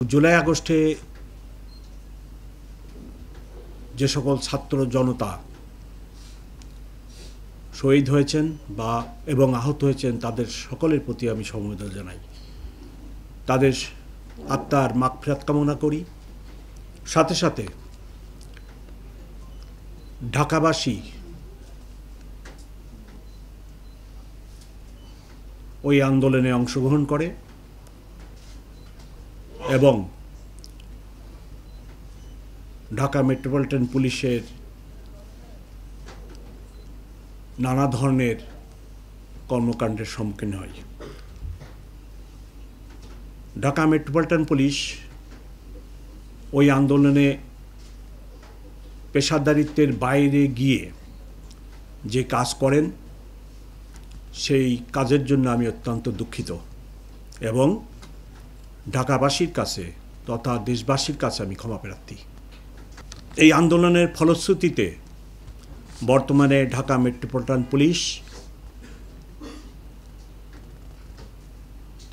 জুলাই আগস্টে যে সকল ছাত্র জনতা শহীদ হয়েছেন এবং আহত হয়েছেন তাদের সকলের প্রতি আমি সমবেদনা জানাই। তাদের আত্মার মাগফিরাত কামনা করি। সাথে সাথে ঢাকাবাসী ওই আন্দোলনে অংশগ্রহণ করে এবং ঢাকা মেট্রোপলিটন পুলিশের নানা ধরনের কর্মকাণ্ডের সম্মুখীন হয়। ঢাকা মেট্রোপলিটন পুলিশ ওই আন্দোলনে পেশাদারিত্বের বাইরে গিয়ে যে কাজ করেন সেই কাজের জন্য আমি অত্যন্ত দুঃখিত এবং ঢাকাবাসীর কাছে তথা দেশবাসীর কাছে আমি ক্ষমা প্রার্থী। এই আন্দোলনের ফলশ্রুতিতে বর্তমানে ঢাকা মেট্রোপলিটন পুলিশ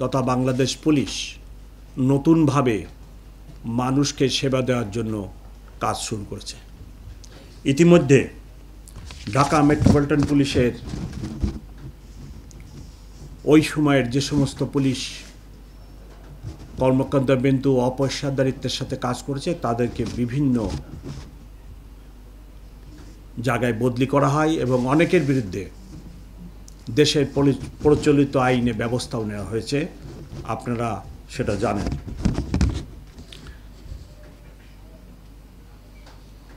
তথা বাংলাদেশ পুলিশ নতুনভাবে মানুষকে সেবা দেওয়ার জন্য কাজ শুরু করেছে। ইতিমধ্যে ঢাকা মেট্রোপলিটন পুলিশের ওই সময়ের যে সমস্ত পুলিশ কর্মকর্তাবৃন্দ অপেশাদারিত্বের সাথে কাজ করেছে তাদেরকে বিভিন্ন জায়গায় বদলি করা হয় এবং অনেকের বিরুদ্ধে দেশের প্রচলিত আইনে ব্যবস্থাও নেওয়া হয়েছে। আপনারা সেটা জানেন।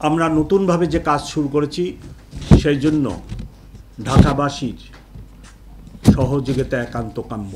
আমরা নতুনভাবে যে কাজ শুরু করেছি সেই জন্য ঢাকাবাসীর সহযোগিতা একান্ত কাম্য।